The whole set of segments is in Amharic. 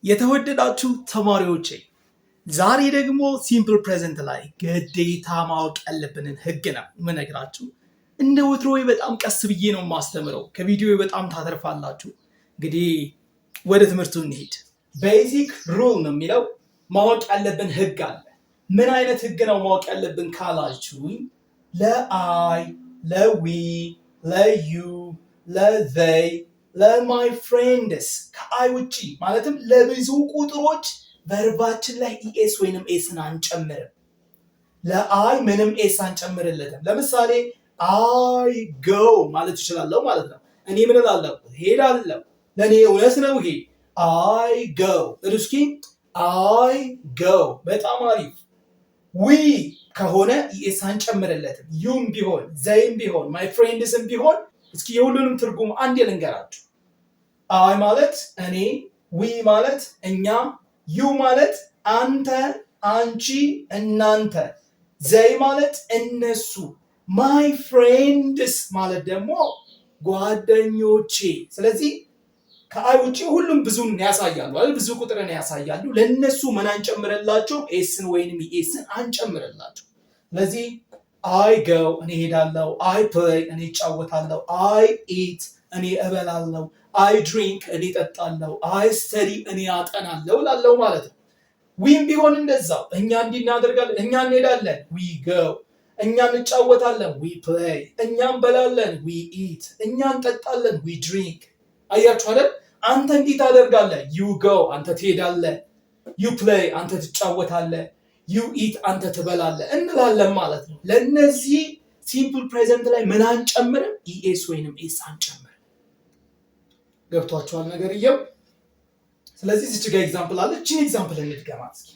የተወደዳችሁ ተማሪዎቼ ዛሬ ደግሞ ሲምፕል ፕሬዘንት ላይ ግዴታ ማወቅ ያለብንን ህግ ነው የምነግራችሁ። እንደ ወትሮዬ በጣም ቀስ ብዬ ነው የማስተምረው። ከቪዲዮ በጣም ታተርፋላችሁ። እንግዲህ ወደ ትምህርቱ እንሂድ። ቤዚክ ሩል ነው የሚለው ማወቅ ያለብን ህግ አለ። ምን አይነት ህግ ነው ማወቅ ያለብን ካላችሁኝ፣ ለአይ፣ ለዊ፣ ለዩ፣ ለዘይ፣ ለማይ ፍሬንድስ ከአይ ውጪ ማለትም ለብዙ ቁጥሮች ቨርባችን ላይ ኢኤስ ወይንም ኤስን አንጨምርም። ለአይ ምንም ኤስ አንጨምርለትም። ለምሳሌ አይ ጎ ማለት እችላለሁ ማለት ነው። እኔ ምን እላለሁ? ሄዳለሁ። ለእኔ እውነት ነው ይሄ። አይ ጎ እስኪ አይ ጎ። በጣም አሪፍ። ዊ ከሆነ ኢኤስ አንጨምርለትም። ዩም ቢሆን ዘይም ቢሆን ማይ ፍሬንድስም ቢሆን እስኪ የሁሉንም ትርጉም አንድ ልንገራችሁ። አይ ማለት እኔ፣ ዊ ማለት እኛ፣ ዩ ማለት አንተ፣ አንቺ፣ እናንተ፣ ዘይ ማለት እነሱ፣ ማይ ፍሬንድስ ማለት ደግሞ ጓደኞቼ። ስለዚህ ከአይ ውጭ ሁሉም ብዙን ያሳያሉ አይደል? ብዙ ቁጥርን ያሳያሉ። ለነሱ ምን አንጨምርላቸው? ኤስን ወይንም ኤስን አንጨምርላቸው። ስለዚህ አይ ጎ እኔ ሄዳለሁ፣ አይ ፕሌይ እኔ እጫወታለሁ፣ አይ ኢት እኔ እበላለሁ፣ አይ ድሪንክ እኔ እጠጣለሁ፣ አይ ስተዲ እኔ አጠናለሁ ላለው ማለት ነው። ዊም ቢሆን እንደዛው እኛ እንዲህ እናደርጋለን፣ እኛ እንሄዳለን፣ ዊ ጎ፣ እኛ እንጫወታለን፣ ዊ ፕሌይ፣ እኛ እንበላለን፣ ዊ ኢት፣ እኛ እንጠጣለን፣ ዊ ድሪንክ። አያችሁ አይደል? አንተ እንዲህ ታደርጋለህ፣ ዩ ጎ አንተ ትሄዳለህ፣ ዩ ፕሌይ አንተ ትጫወታለህ፣ ዩ ኢት አንተ ትበላለህ እንላለን ማለት ነው። ለነዚህ ሲምፕል ፕሬዘንት ላይ ምን አንጨምርም? ኢኤስ ወይንም ኤስ አንጨምርም። ገብቷችኋል ነገርየው? ስለዚህ እዚህ ጋር ኤግዛምፕል አለ። እቺን ኤግዛምፕል እንድገማት እስኪ።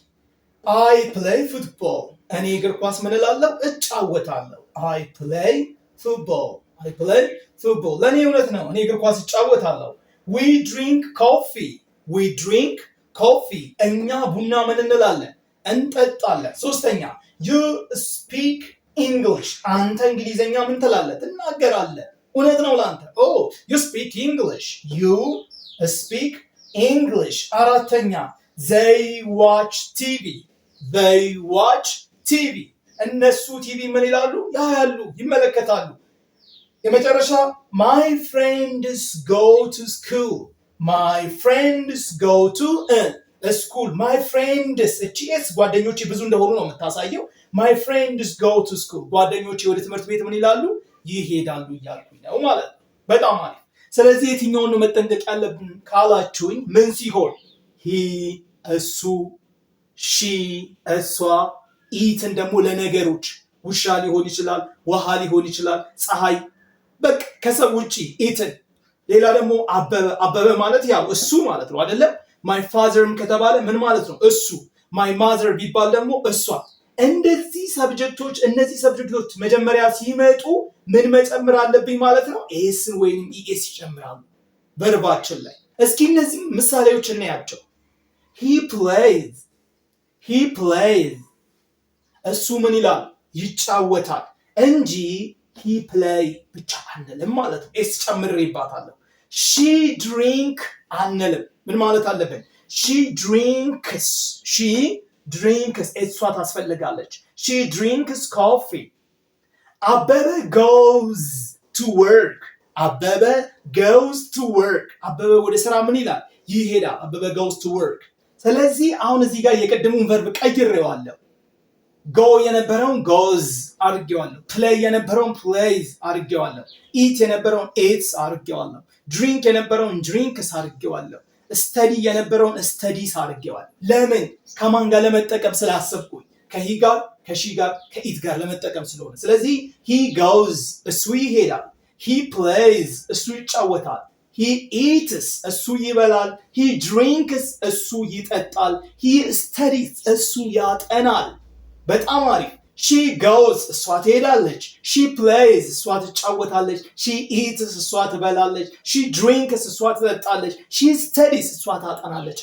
አይ ፕሌይ ፉትቦል እኔ እግር ኳስ ምን እላለሁ? እጫወታለሁ። አይ ፕሌይ ፉትቦል፣ አይ ፕሌይ ፉትቦል። ለእኔ እውነት ነው፣ እኔ እግር ኳስ እጫወታለሁ። ዊ ድሪንክ ኮፊ፣ ዊ ድሪንክ ኮፊ፣ እኛ ቡና ምን እንላለን? እንጠጣለን። ሶስተኛ ዩ ስፒክ ኢንግሊሽ፣ አንተ እንግሊዘኛ ምን ትላለህ? ትናገራለህ። እውነት ነው ለአንተ። ዩ ስፒክ ኢንግሊሽ፣ ዩ ስፒክ ኢንግሊሽ። አራተኛ ዘይ ዋች ቲቪ፣ ዘይ ዋች ቲቪ፣ እነሱ ቲቪ ምን ይላሉ? ያያሉ፣ ይመለከታሉ። የመጨረሻ ማይ ፍሬንድስ ጎ ቱ ስኩል፣ ማይ ፍሬንድስ ጎ ቱ ስኩል። ማይ ፍሬንድስ እቺ ኤስ ጓደኞቼ ብዙ እንደሆኑ ነው የምታሳየው። ማይ ፍሬንድስ ጎ ቱ ስኩል፣ ጓደኞቼ ወደ ትምህርት ቤት ምን ይላሉ? ይሄዳሉ እያልኩኝ ነው ማለት ነው። በጣም አሪፍ። ስለዚህ የትኛውን ነው መጠንቀቅ ያለብን ካላችሁኝ፣ ምን ሲሆን ሂ እሱ፣ ሺ እሷ፣ ኢትን ደግሞ ለነገሮች ውሻ ሊሆን ይችላል፣ ውሃ ሊሆን ይችላል፣ ፀሐይ፣ በቃ ከሰው ውጪ ኢትን። ሌላ ደግሞ አበበ ማለት ያው እሱ ማለት ነው አይደለም? ማይ ፋዘርም ከተባለ ምን ማለት ነው? እሱ። ማይ ማዘር ቢባል ደግሞ እሷ። እንደዚህ ሰብጀክቶች፣ እነዚህ ሰብጀክቶች መጀመሪያ ሲመጡ ምን መጨመር አለብኝ ማለት ነው? ኤስን ወይም ኢኤስ ይጨምራሉ ቨርባችን ላይ። እስኪ እነዚህ ምሳሌዎች እናያቸው። ሂ ፕሌይዝ፣ ሂ ፕሌይዝ፣ እሱ ምን ይላል? ይጫወታል እንጂ ሂ ፕሌይ ብቻ አንልም ማለት ነው። ኤስ ጨምሬባታለሁ። ሺ ድሪንክ አንልም። ምን ማለት አለብን? ሺ ድሪንክስ፣ ሺ ድሪንክስ፣ እሷ ታስፈልጋለች። ሺ ድሪንክስ ኮፊ። አበበ ጎዝ ቱ ወርክ፣ አበበ ጎዝ ቱ ወርክ፣ አበበ ወደ ስራ ምን ይላል? ይሄዳል። አበበ ጎዝ ቱ ወርክ። ስለዚህ አሁን እዚህ ጋር የቀደሙን ቨርብ ቀይሬዋለሁ። ጎ የነበረውን ጎዝ አድርጌዋለሁ። ፕሌይ የነበረውን ፕሌይዝ አድርጌዋለሁ። ኢት የነበረውን ኤትስ አድርጌዋለሁ። ድሪንክ የነበረውን ድሪንክስ አድርጌዋለሁ። ስተዲ የነበረውን ስተዲስ አድርጌዋለሁ። ለምን? ከማን ጋር ለመጠቀም ስላሰብኩኝ፣ ከሂ ጋር፣ ከሺ ጋር፣ ከኢት ጋር ለመጠቀም ስለሆነ። ስለዚህ ሂ ጎዝ እሱ ይሄዳል። ሂ ፕሌይዝ እሱ ይጫወታል። ሂ ኢትስ እሱ ይበላል። ሂ ድሪንክስ እሱ ይጠጣል። ሂ ስተዲስ እሱ ያጠናል። በጣም አሪፍ። ሺ ጎዝ እሷ ትሄዳለች። ሺ ፕሌይዝ እሷ ትጫወታለች። ሺ ኢትስ እሷ ትበላለች። ሺ ድሪንክስ እሷ ትጠጣለች። ሺ ስተዲስ እሷ ታጠናለች።